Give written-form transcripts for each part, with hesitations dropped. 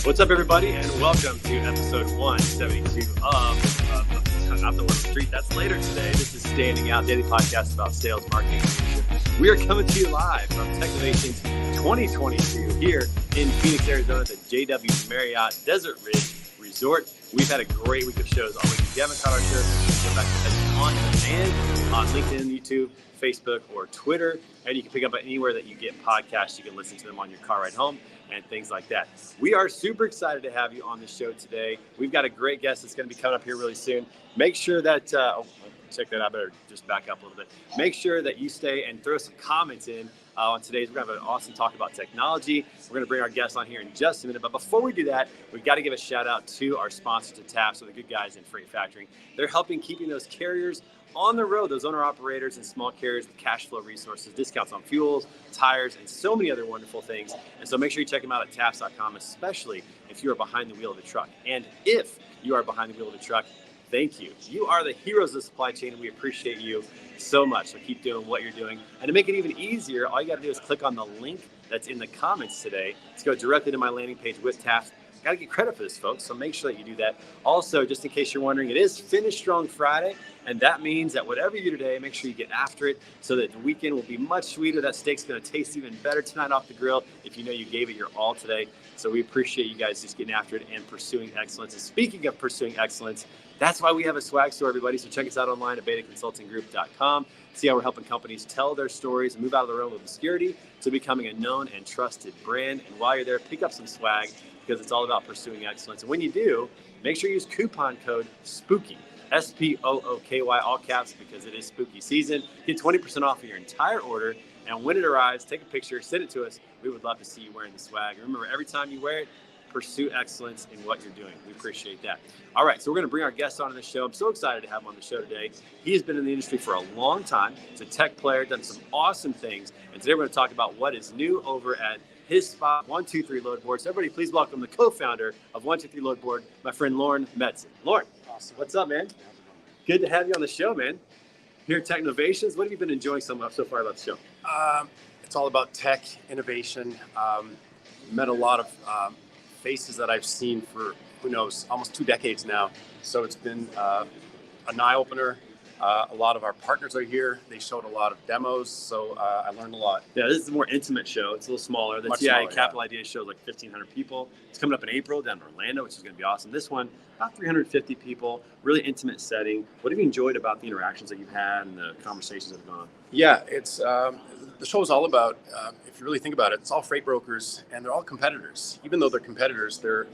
What's up, everybody, and welcome to episode 172 of Not the One Street. That's later today. This is Standing Out, daily podcast about sales, marketing, and leadership. We are coming to you live from Technovations 2022 here in Phoenix, Arizona, the JW Marriott Desert Ridge Resort. We've had a great week of shows all week. If you haven't caught our shows, go back to them on demand on LinkedIn, YouTube, Facebook, or Twitter, and you can pick up anywhere that you get podcasts. You can listen to them on your car ride home and things like that. We are super excited to have you on the show today. We've got a great guest that's going to be coming up here really soon. Make sure that, check that out, I better just back up a little bit. Make sure that you stay and throw some comments in on today's. We're going to have an awesome talk about technology. We're going to bring our guests on here in just a minute. But before we do that, we've got to give a shout out to our sponsors at TAP, so the good guys in freight factoring. They're helping keeping those carriers on the road, those owner-operators and small carriers with cash flow resources, discounts on fuels, tires, and so many other wonderful things. And so make sure you check them out at taps.com, especially if you are behind the wheel of the truck. And if you are behind the wheel of the truck, thank you. You are the heroes of the supply chain, and we appreciate you so much. So keep doing what you're doing. And to make it even easier, all you got to do is click on the link that's in the comments today to go directly to my landing page with TAPS. Got to get credit for this, folks, so make sure that you do that. Also, just in case you're wondering, it is Finish Strong Friday, and that means that whatever you do today, make sure you get after it so that the weekend will be much sweeter. That steak's going to taste even better tonight off the grill if you know you gave it your all today. So we appreciate you guys just getting after it and pursuing excellence. And speaking of pursuing excellence, that's why we have a swag store, everybody. So check us out online at betaconsultinggroup.com. See how we're helping companies tell their stories and move out of the realm of obscurity to becoming a known and trusted brand. And while you're there, pick up some swag, because it's all about pursuing excellence. And when you do, make sure you use coupon code SPOOKY, SPOOKY, all caps, because it is spooky season. Get 20% off of your entire order. And when it arrives, take a picture, send it to us. We would love to see you wearing the swag. Remember, every time you wear it, pursue excellence in what you're doing. We appreciate that. All right, so we're going to bring our guest on the show. I'm so excited to have him on the show today. He has been in the industry for a long time. He's a tech player, done some awesome things. And today we're going to talk about what is new over at his spot, 123 Load Board. So everybody, please welcome the co-founder of 123 Load Board, my friend Loarn Metzen. Loarn, awesome. What's up, man? Good to have you on the show, man. Here at Technovations, what have you been enjoying so far about the show? It's all about tech, innovation. Met a lot of faces that I've seen for, who knows, almost 2 decades now. So it's been an eye-opener. A lot of our partners are here. They showed a lot of demos, so I learned a lot. Yeah, this is a more intimate show. It's a little smaller. The TIA Capital Ideas show is like 1,500 people. It's coming up in April down in Orlando, which is going to be awesome. This one, about 350 people, really intimate setting. What have you enjoyed about the interactions that you've had and the conversations that have gone on? Yeah, it's the show is all about, if you really think about it, it's all freight brokers, and they're all competitors. Even though they're competitors, they're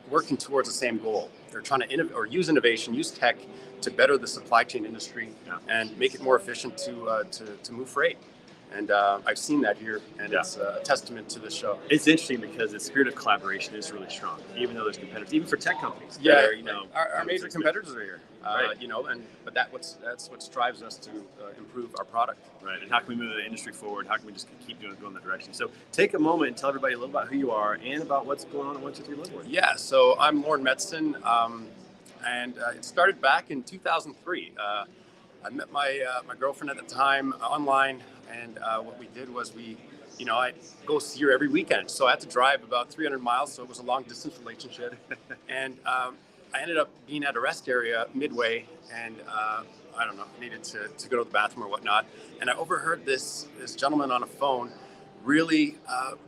working towards the same goal. They're trying to innovate or use innovation, use tech to better the supply chain industry and make it more efficient to move freight. And I've seen that here, and it's a testament to the show. It's interesting because the spirit of collaboration is really strong, even though there's competitors, even for tech companies. Yeah, our major competitors are here, right. But that's what drives us to improve our product. Right, and how can we move the industry forward? How can we just keep going that direction? So take a moment and tell everybody a little about who you are and about what's going on at 123 Load Board. Yeah, so I'm Loarn Metzen, and it started back in 2003. I met my girlfriend at the time online, and what we did was I go see her every weekend. So I had to drive about 300 miles, so it was a long distance relationship. And I ended up being at a rest area midway, and I don't know, needed to go to the bathroom or whatnot. And I overheard this gentleman on a phone really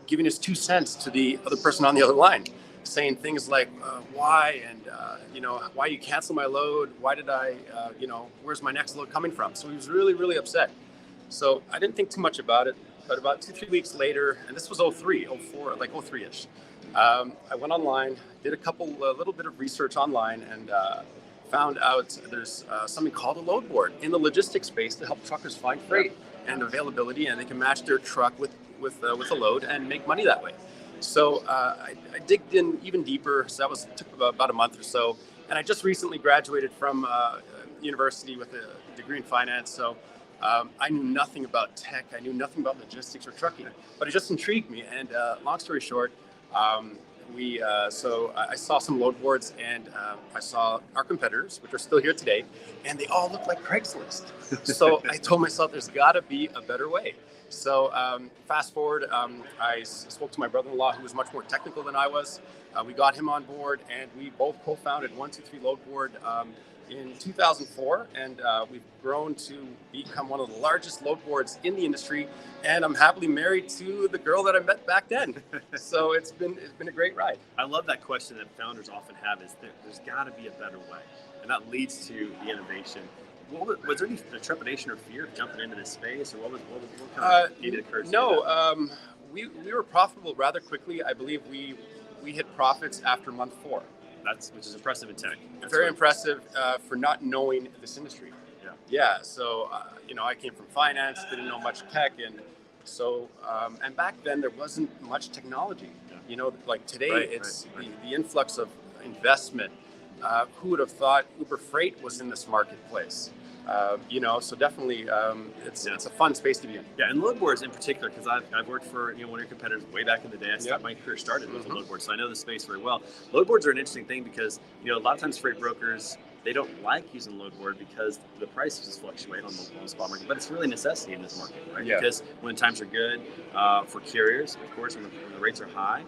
giving his 2 cents to the other person on the other line, saying things like, why, and why you cancel my load? Why did I, where's my next load coming from? So he was really, really upset. So I didn't think too much about it, but about 2-3 weeks later, and this was 03, like 03-ish, I went online, did a little bit of research online, and found out there's something called a load board in the logistics space to help truckers find freight and availability, and they can match their truck with a load and make money that way. So I digged in even deeper. So that took about a month or so. And I just recently graduated from university with a degree in finance. So I knew nothing about tech. I knew nothing about logistics or trucking, but it just intrigued me. And long story short, so I saw some load boards, and I saw our competitors, which are still here today, and they all look like Craigslist. So I told myself there's got to be a better way. So fast forward, I spoke to my brother-in-law, who was much more technical than I was. We got him on board, and we both co-founded 123 Load Board in 2004, and we've grown to become one of the largest load boards in the industry. And I'm happily married to the girl that I met back then. So it's been a great ride. I love that question that founders often have: is there's got to be a better way, and that leads to the innovation. Was there any trepidation or fear of jumping into this space, or what kind of needed courage? No, we were profitable rather quickly. I believe we hit profits after month 4. Which is impressive in tech. Very impressive for not knowing this industry. Yeah. So I came from finance, didn't know much tech, and so and back then there wasn't much technology. Yeah. Like today, it's the influx of investment. Who would have thought Uber Freight was in this marketplace? So definitely it's a fun space to be in. Yeah, and load boards in particular, because I've worked for one of your competitors way back in the day. My career started with a load board, so I know the space very well. Load boards are an interesting thing because a lot of times freight brokers, they don't like using load board because the prices fluctuate on the spot market, but it's really a necessity in this market, right? Yeah. Because when times are good for carriers, of course, when the rates are high,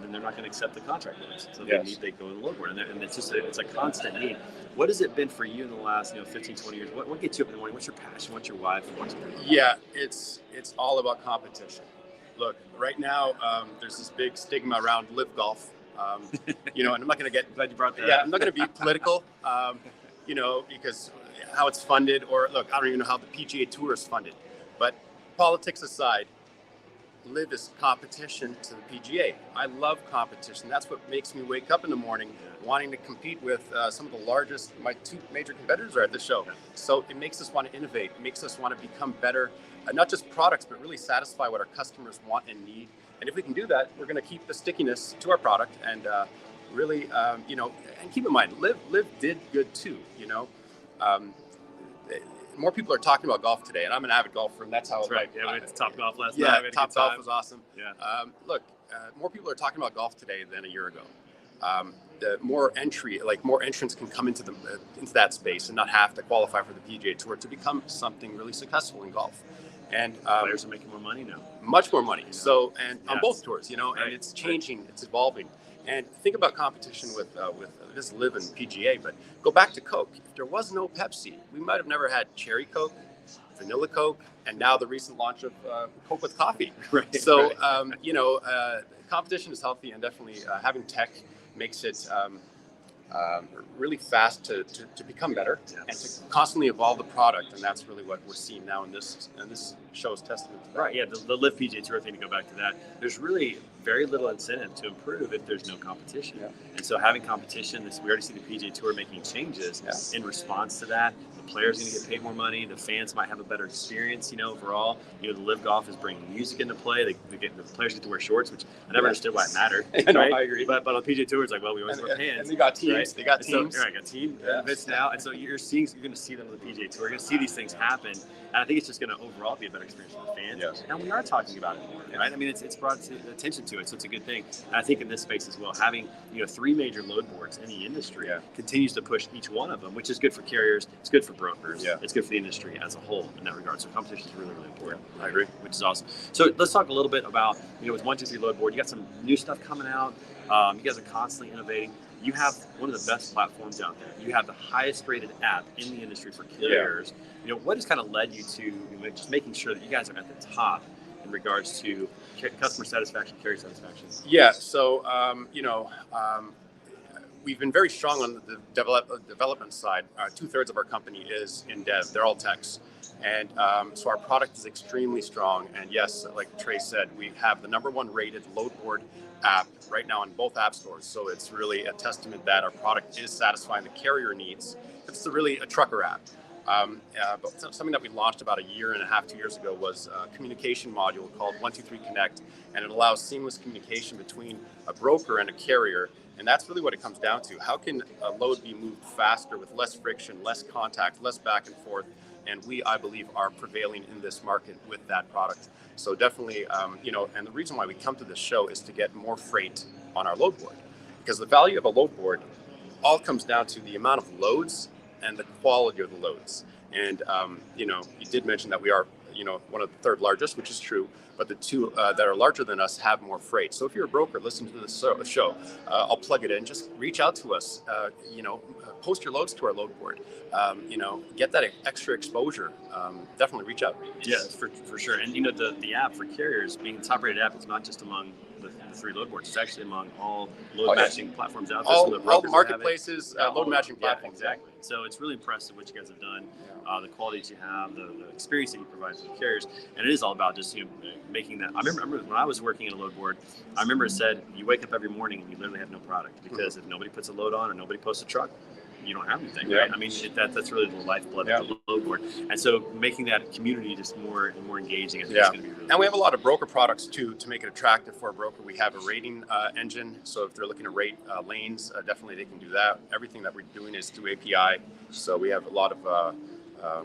then they're not going to accept the contract rates. So they go in the load board, and it's just it's a constant need. What has it been for you in the last 15, 20 years? What gets you up in the morning? What's your passion? What's your why for what's going on? Yeah, it's all about competition. Look, right now there's this big stigma around live golf. And I'm not going to get glad you brought that. Yeah, I'm not going to be political. Because how it's funded, or look, I don't even know how the PGA Tour is funded. But politics aside, live is competition to the PGA. I love competition. That's what makes me wake up in the morning wanting to compete with some of the largest. My 2 major competitors are at the show. So it makes us want to innovate. It makes us want to become better, not just products, but really satisfy what our customers want and need. And if we can do that, we're going to keep the stickiness to our product and really, and keep in mind, Live did good too. More people are talking about golf today, and I'm an avid golfer, and that's how. That's right. Yeah, we went to Top Golf last night. Yeah, Top Golf was awesome. Yeah. Look, more people are talking about golf today than a year ago. More entrants can come into that space and not have to qualify for the PGA Tour to become something really successful in golf. And players are making more money now. Much more money. So, and on both tours, and it's changing, it's evolving. And think about competition with this Live and PGA, but go back to Coke. If there was no Pepsi, we might have never had cherry Coke, vanilla Coke, and now the recent launch of Coke with coffee. Right. So, competition is healthy, and definitely having tech makes it really fast to become better and to constantly evolve the product, and that's really what we're seeing now in this show's testament to that. Right, yeah, the Live PGA Tour thing, to go back to that, there's really very little incentive to improve if there's no competition. Yeah. And so having competition, we already see the PGA Tour making changes in response to that. The players are going to get paid more money. The fans might have a better experience, overall. The Live Golf is bringing music into play. The players get to wear shorts, which I never understood why it mattered. Right? I agree. But on the PGA Tour, it's like, well, we always wear pants. And they got teams. Right? They got teams. So, got team events now. And so you're going to see them on the PGA Tour. You're going to see these things happen. And I think it's just going to overall be a better experience for the fans. Yes. And we are talking about it more, right? I mean, it's brought attention to it, so it's a good thing. And I think in this space as well, having 3 major load boards in the industry continues to push each one of them, which is good for carriers, it's good for brokers, it's good for the industry as a whole in that regard. So competition is really, really important. I agree. Which is awesome. So let's talk a little bit about, with 123 Load Board, you got some new stuff coming out. You guys are constantly innovating. You have one of the best platforms out there. You have the highest rated app in the industry for carriers. What has kind of led you to just making sure that you guys are at the top in regards to customer satisfaction, carrier satisfaction? Yeah, so, we've been very strong on the development side. 2/3 of our company is in dev. They're all techs. And so our product is extremely strong. And yes, like Trey said, we have the #1 rated load board app right now in both app stores. So it's really a testament that our product is satisfying the carrier needs. It's really a trucker app. But something that we launched about 1.5 years, 2 years ago was a communication module called 123 Connect, and it allows seamless communication between a broker and a carrier. And that's really what it comes down to. How can a load be moved faster with less friction, less contact, less back and forth? And we, I believe, are prevailing in this market with that product. So definitely, and the reason why we come to this show is to get more freight on our load board, because the value of a load board all comes down to the amount of loads and the quality of the loads. And, you did mention that we are, one of the third largest, which is true, but the two that are larger than us have more freight. So if you're a broker, listen to the show. I'll plug it in. Just reach out to us. Post your loads to our load board. Get that extra exposure. Definitely reach out. Yes, for sure. And the app for carriers, being the top-rated app, it's not just among the 3 load boards. It's actually among all load matching platforms out there. All marketplaces, load matching platforms. Exactly. So it's really impressive what you guys have done, the quality that you have, the experience that you provide to the carriers, and it is all about just making that. I remember when I was working in a load board, I remember it said you wake up every morning and you literally have no product because if nobody puts a load on or nobody posts a truck, you don't have anything, right? I mean, that's really the lifeblood of the load board. And so making that community just more and more engaging, I think is going to be really And we have a lot of broker products too to make it attractive for a broker. We have a rating engine, so if they're looking to rate lanes, definitely they can do that. Everything that we're doing is through API, so we have a lot of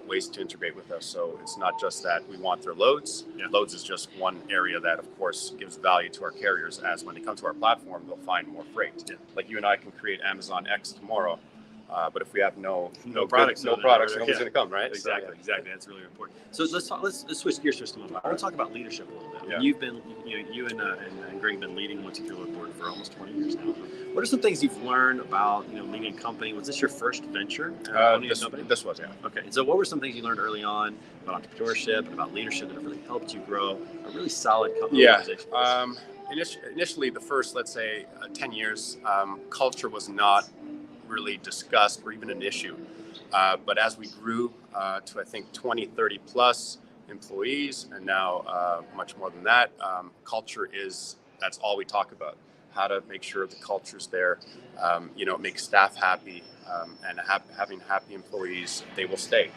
ways to integrate with us. So it's not just that we want their loads. Loads is just one area that, of course, gives value to our carriers, as when they come to our platform, they'll find more freight. Like you and I can create Amazon X tomorrow. But if we have no products, nobody's going to come, right? Exactly. That's really important. So let's switch gears just a moment. I want to talk about leadership a little bit. I mean, you've been, you and Greg have been leading One Two Three Load Board for almost 20 years now. What are some things you've learned about, leading a company? Was this your first venture? This was, yeah. Okay. So what were some things you learned early on about entrepreneurship and about leadership that have really helped you grow a really solid company organization? Initially, the first, let's say, 10 years, culture was not really discussed or even an issue. But as we grew to, I think, 20, 30 plus employees, and now much more than that, culture that's all we talk about. How to make sure the culture's there, make staff happy, and having happy employees, they will stay.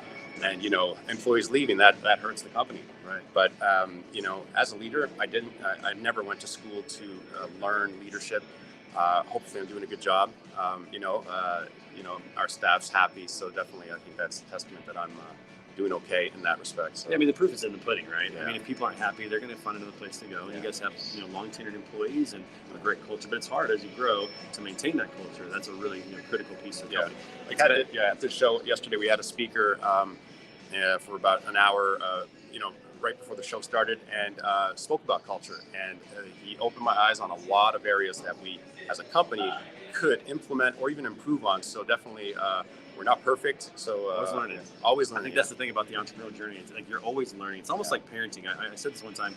And, employees leaving, that hurts the company. Right. But, as a leader, I never went to school to learn leadership. Hopefully I'm doing a good job. Our staff's happy, so definitely I think that's a testament that I'm doing okay in that respect. So. Yeah, I mean, the proof is in the pudding, right? Yeah. I mean, if people aren't happy, they're going to find another place to go. And you guys have long tenured employees and a great culture, but it's hard as you grow to maintain that culture. That's a really critical piece of the company. At the show yesterday, we had a speaker for about an hour. Right before the show started, and spoke about culture, and he opened my eyes on a lot of areas that we as a company could implement or even improve on. So definitely we're not perfect, so always learning. I think that's the thing about the entrepreneurial journey. It's like you're always learning. It's almost like parenting. I said this one time,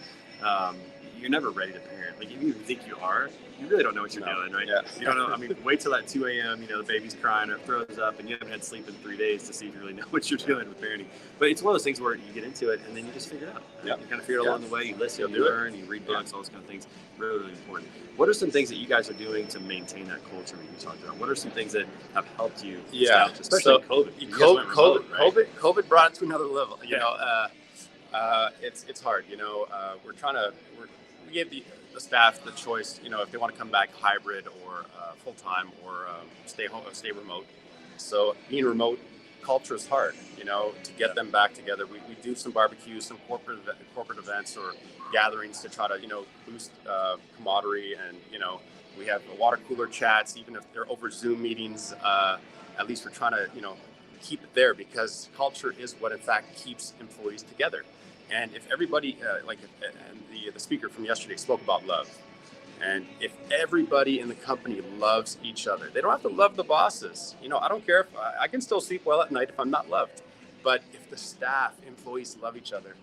you're never ready to parent. Like if you think you are, you really don't know what you're doing, right? Yeah. You don't know. I mean, wait till that 2 a.m. The baby's crying or throws up, and you haven't had sleep in 3 days to see if you really know what you're doing with parenting. But it's one of those things where you get into it, and then you just figure it out. Yeah. You kind of figure it along the way. You listen, you learn, you read books, all those kind of things. Really, really important. What are some things that you guys are doing to maintain that culture that you talked about? What are some things that have helped you establish, especially COVID? COVID brought it to another level. It's hard. We gave the staff the choice, if they want to come back hybrid or full time or stay home, stay remote. So being remote, culture is hard. To get them back together. We do some barbecues, some corporate events or gatherings to try to boost camaraderie, and we have water cooler chats, even if they're over Zoom meetings. At least we're trying to keep it there, because culture is what in fact keeps employees together. And if everybody, the speaker from yesterday spoke about love, and if everybody in the company loves each other, they don't have to love the bosses. I don't care if I can still sleep well at night if I'm not loved. But if the staff, employees love each other,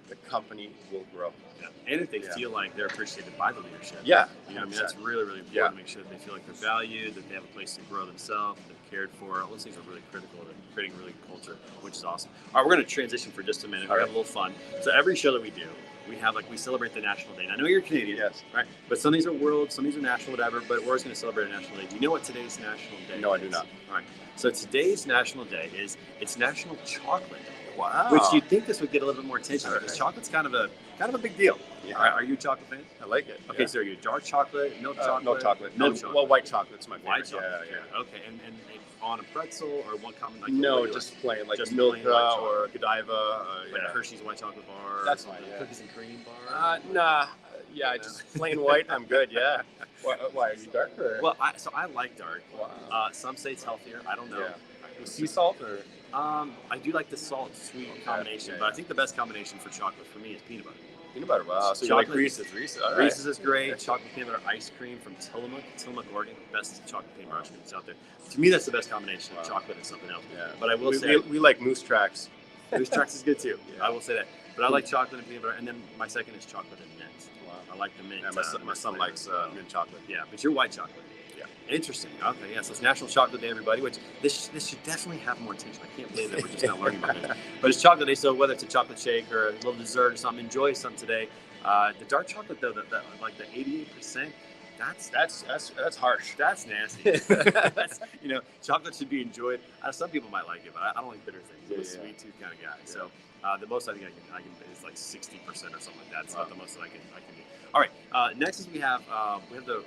the company will grow. Yeah. And if they feel like they're appreciated by the leadership. Yeah. That's really, really important to make sure that they feel like they're valued, that they have a place to grow themselves, that they're cared for. All those things are really critical to creating really culture, which is awesome. All right, we're going to transition for just a minute. We're going to have a little fun. So every show that we do, we have we celebrate the National Day. And I know you're Canadian, right? But some of these are world, some of these are national, whatever, but we're always going to celebrate a National Day. Do you know what today's National Day is? No, I do not. All right. So today's National Day it's National Chocolate Day. Wow. Which you'd think this would get a little bit more attention, because chocolate's kind of a big deal. Yeah. All right, are you a chocolate fan? I like it. Okay, so are you dark chocolate, milk chocolate? Milk chocolate. Milk chocolate. Well, white chocolate's my favorite. White chocolate. Yeah. Okay, and on a pretzel or one common? No, just plain, just Milka or Godiva. A Hershey's white chocolate bar. That's fine. Cookies and cream bar. Nah. Yeah, just plain white. I'm good. Yeah. Why are you dark? Or? Well, I like dark. Wow. Some say it's healthier. I don't know. Yeah. Sea salt or? I do like the salt-sweet combination, but I think the best combination for chocolate for me is peanut butter. Peanut butter, wow. So you like Reese's. All right. Reese's is great. Chocolate peanut butter ice cream from Tillamook, Oregon. Best chocolate peanut butter ice cream that's out there. To me, that's the best combination of chocolate and something else. Yeah. But I will say... We like Moose Tracks. Moose Tracks is good too. I will say that. But I like chocolate and peanut butter. And then my second is chocolate and mint. Wow. I like the mint. Yeah, my son likes mint chocolate. Yeah, but you're white chocolate. Interesting. Okay, yeah. So it's National Chocolate Day, everybody. Which this should definitely have more attention. I can't believe that we're just not learning about it. But it's Chocolate Day, so whether it's a chocolate shake or a little dessert or something, enjoy some today. The dark chocolate though, that like the 88%, that's harsh. That's nasty. That's, chocolate should be enjoyed. Some people might like it, but I don't like bitter things. I'm a sweet tooth kind of guy. Yeah. So the most I think I can is like 60% or something like that. It's not the most that I can do. All right. Next is we have the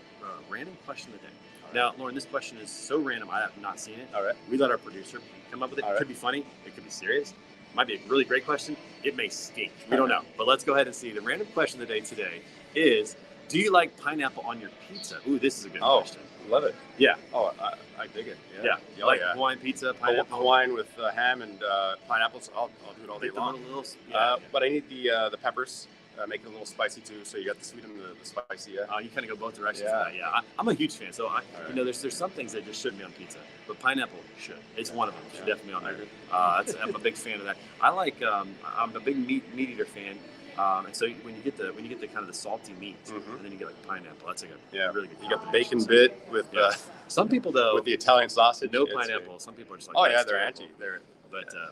random question of the day. Now, Loarn, this question is so random, I have not seen it. All right. We let our producer come up with it. It could be funny. It could be serious. It might be a really great question. It may stink. We don't know. But let's go ahead and see. The random question of the day today is, do you like pineapple on your pizza? Ooh, this is a good question. Love it. Yeah. Oh, I dig it. Yeah. You like Hawaiian pizza, pineapple? Hawaiian with ham and pineapples. I'll do it all day long. But I need the peppers. Make it a little spicy too, so you got the sweet and the spicy. Yeah. You kind of go both directions. Yeah. I'm a huge fan. So there's some things that just shouldn't be on pizza, but pineapple should. It's one of them. Should definitely on there. I'm a big fan of that. I like. I'm a big meat eater fan. And so when you get the kind of the salty meat, and then you get like pineapple, that's like a really good. You got the bacon bit with some people though with the Italian sausage. No pineapple. Some people are just like, they're anti.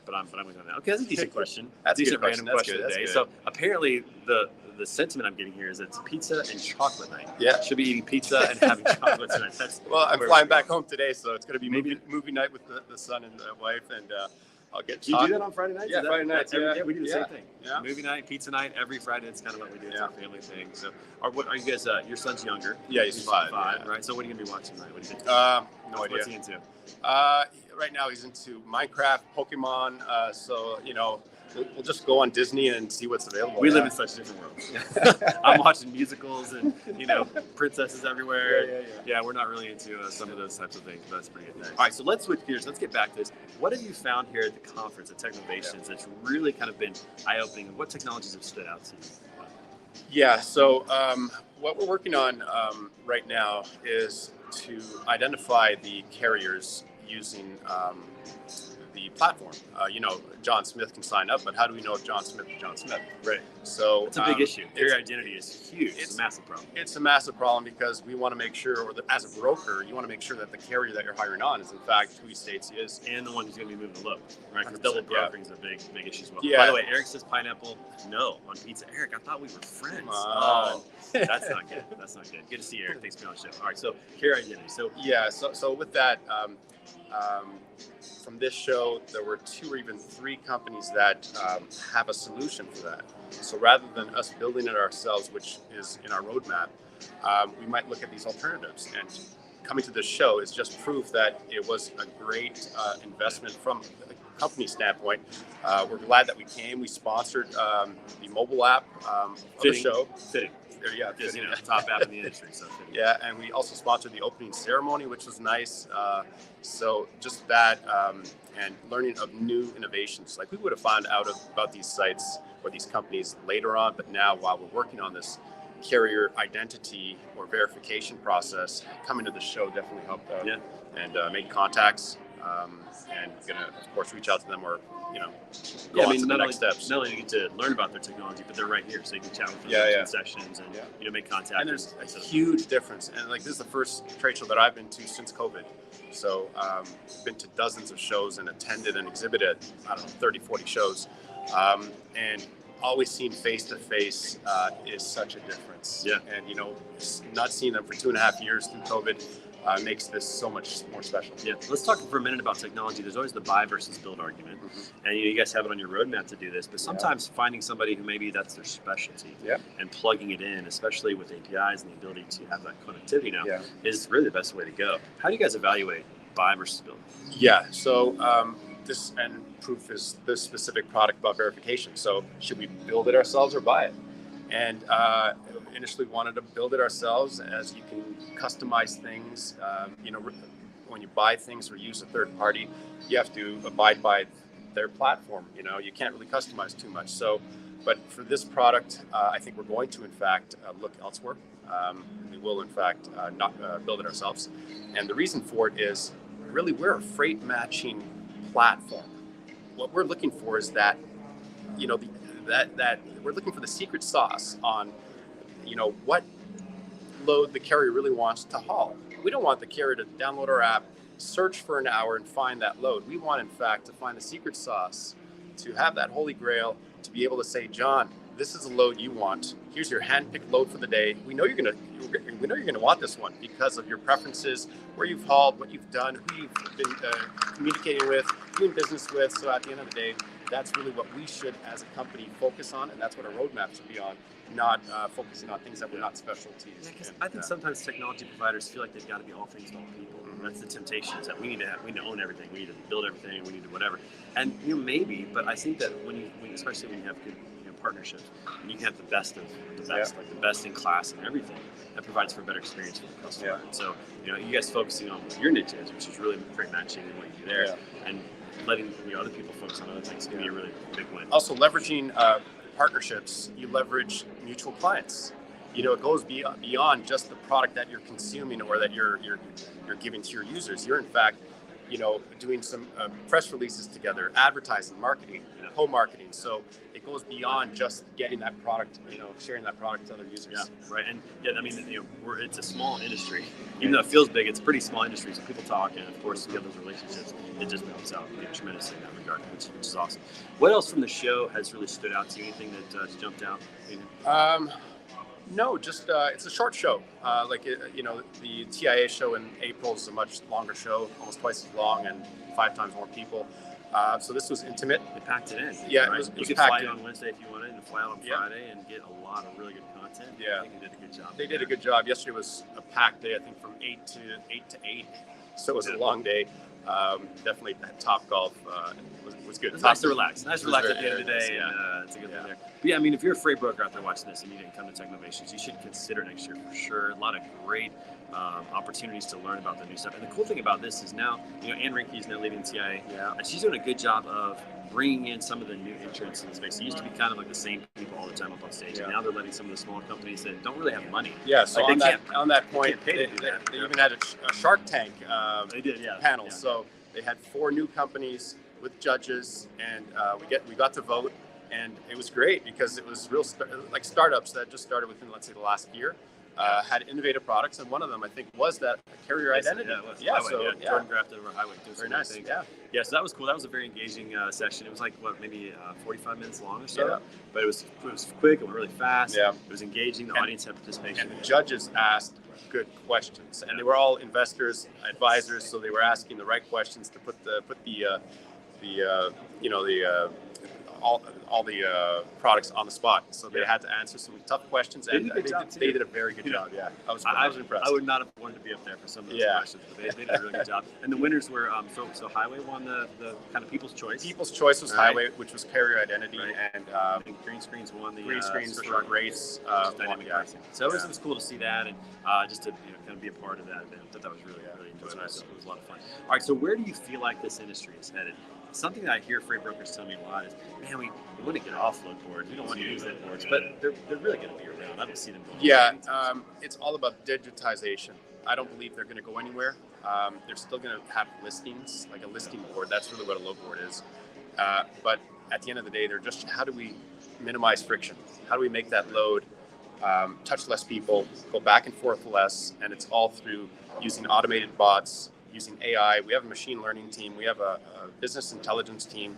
But I'm with that. Okay, that's a decent question. That's a decent random question of the day. So apparently the sentiment I'm getting here is it's pizza and chocolate night. Yeah, should be eating pizza and having chocolate tonight. I'm flying back home today, so it's going to be movie night with the son and the wife, and I'll get. Do you do that on Friday nights? Yeah, Friday nights. Yeah, we do the same thing. Yeah. Movie night, pizza night, every Friday. It's kind of what we do. It's our family thing. So, are you guys? Your son's younger. Yeah, he's 5. Right. So, what are you gonna be watching tonight? What do you think? No idea. What's he into? Right now he's into Minecraft, Pokemon. So we'll just go on Disney and see what's available. We live in such different worlds. I'm watching musicals and princesses everywhere. Yeah, we're not really into some of those types of things, but that's pretty good. Nice. All right, so let's switch gears. Let's get back to this. What have you found here at the conference at Technovations that's really kind of been eye-opening? And what technologies have stood out to you? Yeah, so what we're working on right now is to identify the carriers using the platform. John Smith can sign up, but how do we know if John Smith is John Smith? Right. So it's a big issue. Your identity is huge. It's a massive problem. It's a massive problem because we want to make sure, as a broker, you want to make sure that the carrier that you're hiring on is in fact who he states he is, and the one who's going to be moving the load. Right. Because double brokering is a big issue as well. Yeah. By the way, Eric says pineapple no on pizza. Eric, I thought we were friends. That's not good. That's not good. Good to see you, Eric. Thanks for being on the show. All right. So carrier identity. So with that. From this show, there were 2 or even 3 companies that have a solution for that. So rather than us building it ourselves, which is in our roadmap, we might look at these alternatives. And coming to this show is just proof that it was a great investment from a company standpoint. We're glad that we came. We sponsored the mobile app of the show. Fitting. Yeah, because top app in the industry. So yeah, and we also sponsored the opening ceremony, which was nice. So just that and learning of new innovations. Like we would have found out about these sites or these companies later on, but now while we're working on this carrier identity or verification process, coming to the show definitely helped out. Yeah. And make contacts and gonna of course reach out to them or go on to the next steps. Not only do you get to learn about their technology, but they're right here, so you can chat with them in sessions and make contact. And there's a huge difference. And like this is the first trade show that I've been to since COVID. So been to dozens of shows and attended and exhibited, 30, 40 shows. And always seeing face-to-face is such a difference. Yeah. And, not seeing them for 2.5 years through COVID makes this so much more special. Yeah. Let's talk for a minute about technology. There's always the buy versus build argument. And you guys have it on your roadmap to do this, but sometimes finding somebody who maybe that's their specialty and plugging it in, especially with APIs and the ability to have that connectivity now, is really the best way to go. How do you guys evaluate buy versus build? Yeah. So this and proof is this specific product about verification. So should we build it ourselves or buy it? And initially wanted to build it ourselves, as you can customize things. When you buy things or use a third party, you have to abide by their platform. You can't really customize too much. So, but for this product, I think we're going to, in fact, look elsewhere. We will, in fact, not build it ourselves. And the reason for it is really we're a freight matching platform. What we're looking for is that, that we're looking for the secret sauce on, what load the carrier really wants to haul. We don't want the carrier to download our app, search for an hour and find that load. We want, in fact, to find the secret sauce, to have that holy grail, to be able to say, John, this is the load you want. Here's your hand-picked load for the day. We know you're gonna want this one because of your preferences, where you've hauled, what you've done, who you've been communicating with, doing business with. So at the end of the day, that's really what we should, as a company, focus on, and that's what our roadmap should be on. Not focusing on things that were not specialties. Yeah, because I think sometimes technology providers feel like they've got to be all things to all people. Mm-hmm. That's the temptation, is that we need to own everything, we need to build everything, we need to whatever. And maybe, but I think that when especially when you have good partnerships, and you can have the best of the best, like the best in class and everything, that provides for a better experience for the customer. Yeah. And so, you guys focusing on what your niche is, which is really freight matching and what you do there, and letting other people focus on other things can be a really big win. Also, leveraging partnerships, you leverage mutual clients. It goes beyond just the product that you're consuming or that you're giving to your users. You're, in fact, doing some press releases together, advertising, marketing, co-marketing. So it goes beyond just getting that product, sharing that product to other users. Yeah, right. And it's a small industry. Even though it feels big, it's a pretty small industry. So people talk, and of course, we have those relationships. It just helps out tremendously in that regard, which is awesome. What else from the show has really stood out to you? Anything that jumped out? No, just it's a short show. The TIA show in April is a much longer show, almost twice as long and 5 times more people. So this was intimate. They packed it in. Yeah, right? it was you could packed fly in on Wednesday if you wanted, and fly out on Friday and get a lot of really good content. Yeah, I think they did a good job. They did a good job. Yesterday was a packed day. I think from 8 to 8. So it was a long day. Definitely Top Golf was good. It's nice to relax. Nice to relax at the end of the day. And, it's a good thing there. But yeah, if you're a freight broker out there watching this and you didn't come to Technovations, you should consider next year for sure. A lot of great opportunities to learn about the new stuff. And the cool thing about this is now, Ann Rinke is now leading TIA. Yeah. And she's doing a good job of bringing in some of the new entrants in the space. It used to be kind of like the same people all the time up on stage. And now they're letting some of the smaller companies that don't really have money. Yeah, so on that point, they even had a Shark Tank panel. Yeah. So they had 4 new companies with judges, and we got to vote, and it was great because it was real like startups that just started within, let's say, the last year. Had innovative products, and one of them I think was that carrier identity. Jordan grafted over Highway. Very nice. Things. Yeah. So that was cool. That was a very engaging session. It was like maybe 45 minutes long or so. But it was quick. It went really fast. Yeah. It was engaging. The audience had participation. And the judges asked good questions, and they were all investors, advisors, so they were asking the right questions to put all the products on the spot. So they had to answer some tough questions, and they did a very good job. Yeah, I was impressed. I would not have wanted to be up there for some of those questions, but they did a really good job. And the winners were so Highway won the kind of People's Choice. People's Choice was Highway, which was carrier identity, and I think Green Screens won the Green Screens for rates. Dynamic pricing. So it was cool to see that, and just to kind of be a part of that event. I thought that was really enjoyable. Nice. It was a lot of fun. All right, so where do you feel like this industry is headed? Something that I hear freight brokers tell me a lot is, man, we want to get offload boards. We don't want to use that boards, but they're really going to be around. I don't see them going. Yeah, it's all about digitization. I don't believe they're going to go anywhere. They're still going to have listings, like a listing board. That's really what a load board is. But at the end of the day, they're just, how do we minimize friction? How do we make that load touch less people, go back and forth less? And it's all through using automated bots, using AI. We have a machine learning team. We have a business intelligence team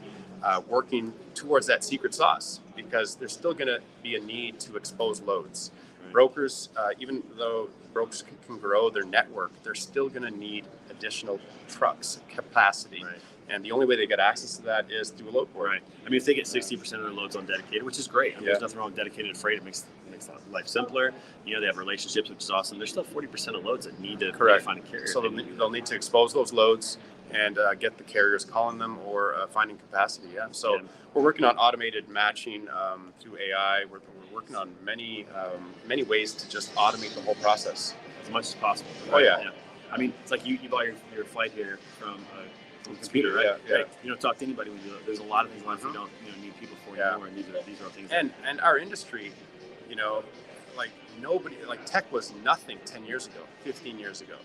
working towards that secret sauce, because there's still going to be a need to expose loads. Right. Brokers, even though brokers can grow their network, they're still going to need additional trucks capacity. Right. And the only way they get access to that is through a load board. Right. If they get 60% of their loads on dedicated, which is great. There's nothing wrong with dedicated freight. It makes life simpler. They have relationships, which is awesome. There's still 40% of loads that need to find a carrier. So they'll need to expose those loads and get the carriers calling them or finding capacity. Yeah. So we're working on automated matching through AI. We're working on many ways to just automate the whole process as much as possible. Right? Oh yeah. It's like you bought your flight here from computer, right? Yeah. Right. You don't talk to anybody when you do it. There's a lot of things in life you don't need people for anymore, and these are things. And our industry, like nobody, like tech was nothing 10 years ago, 15 years ago.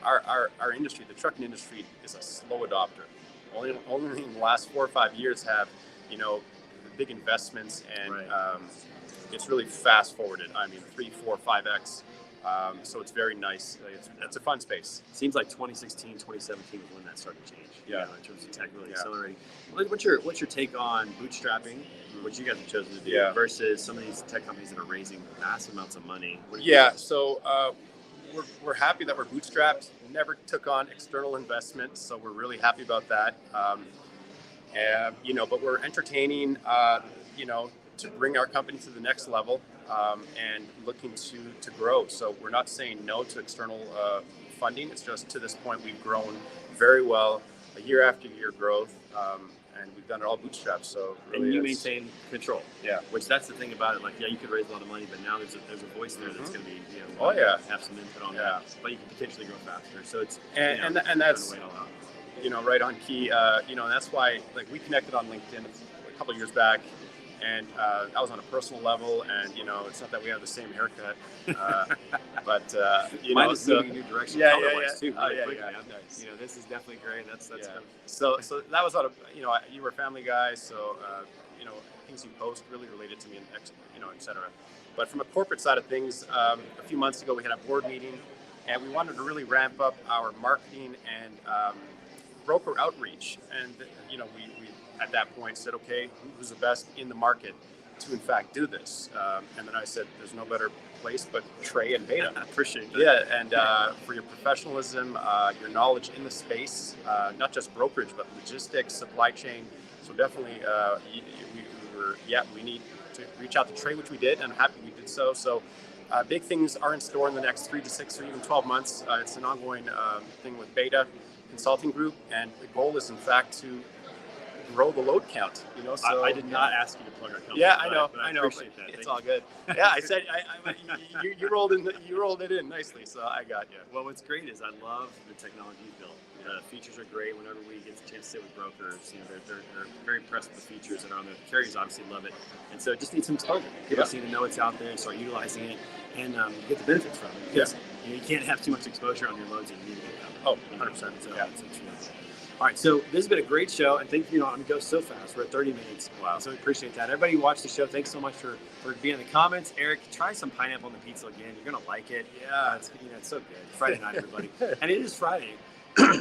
Our industry, the trucking industry, is a slow adopter. Only in the last 4 or 5 years have, big investments, and it's really fast forwarded. I mean, 3, 4, 5x. So it's very nice. It's a fun space. Seems like 2016, 2017 was when that started to change. Yeah. In terms of tech really accelerating. What's your take on bootstrapping, what you guys have chosen to do, versus some of these tech companies that are raising massive amounts of money? So we're happy that we're bootstrapped. Never took on external investment, so we're really happy about that. But we're entertaining, to bring our company to the next level, and looking to grow. So we're not saying no to external funding. It's just to this point we've grown very well, year after year growth, and we've done it all bootstrapped. So really, and you maintain control. Yeah. Which that's the thing about it. Like, you could raise a lot of money, but now there's a voice there that's going to be, have some input on that. But you can potentially grow faster. So it's and that's right on key. And that's why we connected on LinkedIn a couple of years back. And that was on a personal level, and it's not that we have the same haircut, but mine is moving in a new direction. Too. Nice. This is definitely great. That's so that was out of you were a family guy, so things you post really related to me, and etc. But from a corporate side of things, a few months ago we had a board meeting, and we wanted to really ramp up our marketing and broker outreach, and we at that point said, okay, who's the best in the market to in fact do this? And then I said, there's no better place but Trey and Beta. Appreciate that. Yeah, and for your professionalism, your knowledge in the space, not just brokerage, but logistics, supply chain. So definitely, we need to reach out to Trey, which we did, and I'm happy we did so. So big things are in store in the next 3 to 6 or even 12 months. It's an ongoing thing with Beta Consulting Group, and the goal is in fact to grow the load count. So I did not ask you to plug our company. Yeah, I know. I appreciate that. It's all good. Yeah, I said you rolled it in nicely, so I got you. Well, what's great is I love the technology you've built. The features are great. Whenever we get the chance to sit with brokers, they're very impressed with the features that are on there. The carriers obviously love it, and so it just needs some exposure. People need to know it's out there and start utilizing it, and get the benefits from it. Because you can't have too much exposure on your loads and you need to get it out. 100%. So all right, so this has been a great show, and thank you. I'm going to go so fast. We're at 30 minutes. Wow. So we appreciate that. Everybody who watched the show, thanks so much for being in the comments. Eric, try some pineapple on the pizza again. You're going to like it. Yeah. It's so good. Friday night, everybody. And it is Friday,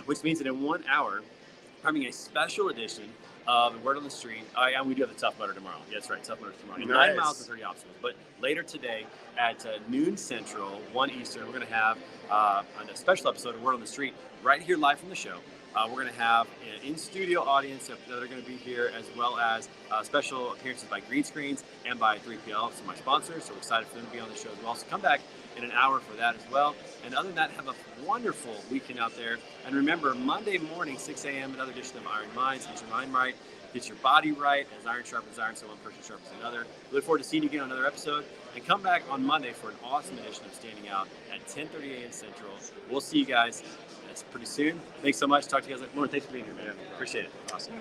which means that in 1 hour, we're having a special edition of Word on the Street. And we do have the Tough Butter tomorrow. Yeah, that's right. Tough Butter tomorrow. Nice. 9 miles and 30 obstacles. But later today at noon Central, 1 Eastern, we're going to have a special episode of Word on the Street right here live from the show. We're going to have an in-studio audience that are going to be here, as well as special appearances by Green Screens and by 3PL, some of my sponsors. So we're excited for them to be on the show as well. So come back in an hour for that as well. And other than that, have a wonderful weekend out there. And remember, Monday morning, 6 a.m., another edition of Iron Minds. Get your mind right, get your body right. As iron sharpens iron, so one person sharpens another. We look forward to seeing you again on another episode. And come back on Monday for an awesome edition of Standing Out at 10:30 a.m. Central. We'll see you guys. That's pretty soon. Thanks so much. Talk to you guys later. Loarn, thanks for being here, man. Appreciate it. Awesome.